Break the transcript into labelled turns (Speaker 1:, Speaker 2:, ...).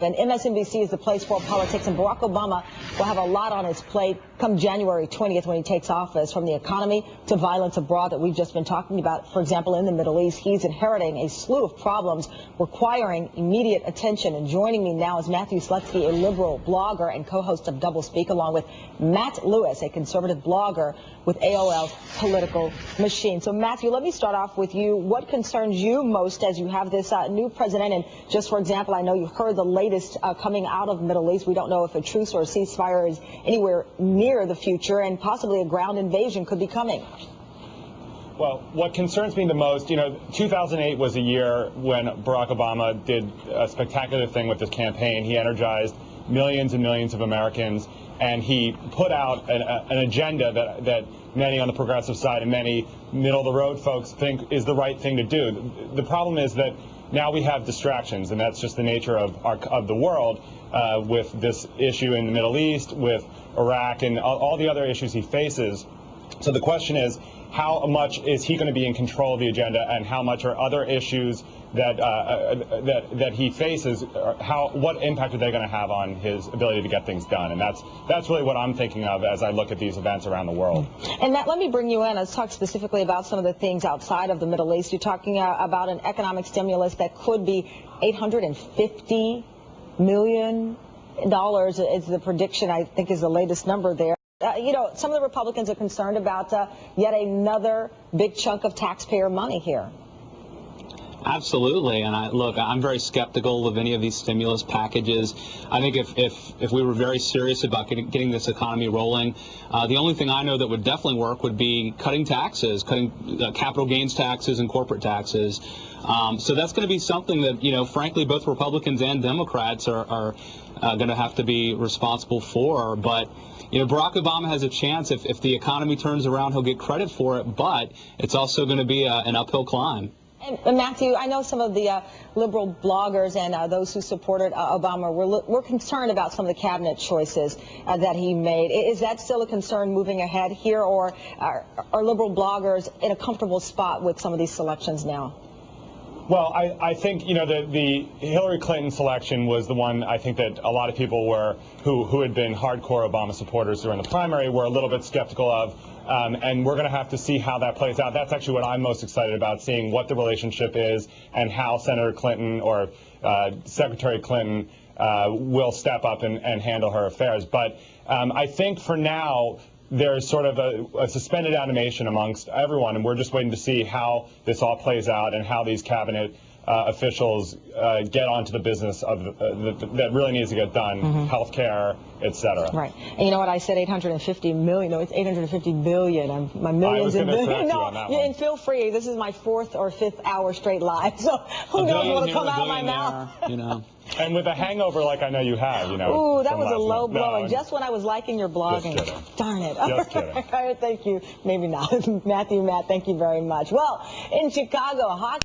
Speaker 1: And MSNBC is the place for politics, and Barack Obama will have a lot on his plate come January 20th when he takes office, from the economy to violence abroad that we've just been talking about. For example, in the Middle East, he's inheriting a slew of problems requiring immediate attention. And joining me now is Matthew Slutsky, a liberal blogger and co-host of Doublespeak, along with Matt Lewis, a conservative blogger with AOL's Political Machine. So, Matthew, let me start off with you. What concerns you most as you have this new president? And just for example, I know you heard the latest coming out of the Middle East. We don't know if a truce or a ceasefire is anywhere near the future, and possibly a ground invasion could be coming.
Speaker 2: Well, what concerns me the most, 2008 was a year when Barack Obama did a spectacular thing with his campaign. He energized millions and millions of Americans, and he put out an agenda that many on the progressive side and many middle-of-the-road folks think is the right thing to do. The problem is that now we have distractions, and that's just the nature of the world, with this issue in the Middle East, with Iraq, and all the other issues he faces. So the question is, how much is he going to be in control of the agenda, and how much are other issues that he faces? What impact are they going to have on his ability to get things done? And that's really what I'm thinking of as I look at these events around the world.
Speaker 1: And Matt, let me bring you in. Let's talk specifically about some of the things outside of the Middle East. You're talking about an economic stimulus that could be $850 million is the prediction, I think, is the latest number there. Some of the Republicans are concerned about yet another big chunk of taxpayer money here.
Speaker 3: Absolutely, and I'm very skeptical of any of these stimulus packages. I think if we were very serious about getting this economy rolling, the only thing I know that would definitely work would be cutting taxes, cutting capital gains taxes and corporate taxes. So that's going to be something that, frankly, both Republicans and Democrats are going to have to be responsible for. But Barack Obama has a chance. If the economy turns around, he'll get credit for it, but it's also going to be an uphill climb.
Speaker 1: And Matthew, I know some of the liberal bloggers and those who supported Obama were concerned about some of the cabinet choices that he made. Is that still a concern moving ahead here, or are liberal bloggers in a comfortable spot with some of these selections now?
Speaker 2: Well, I think, the Hillary Clinton selection was the one I think that a lot of people who had been hardcore Obama supporters during the primary were a little bit skeptical of. And we're going to have to see how that plays out. That's actually what I'm most excited about, seeing what the relationship is and how Senator Clinton or Secretary Clinton will step up and handle her affairs. But I think for now, there's sort of a suspended animation amongst everyone, and we're just waiting to see how this all plays out and how these cabinet officials get onto the business of that really needs to get done, health care, et cetera.
Speaker 1: Right. And you know what? I said 850 million. No, it's 850 billion. My millions and billions. No, and feel free. This is my 4th or 5th hour straight live, so who knows what will come out of my mouth.
Speaker 2: And with a hangover like I know you have,
Speaker 1: Ooh, that was a low blow, and just when I was liking your blogging.
Speaker 2: Just kidding.
Speaker 1: Darn it.
Speaker 2: Just kidding.
Speaker 1: All right, thank you. Maybe not. Matt, thank you very much. Well, in Chicago, hot.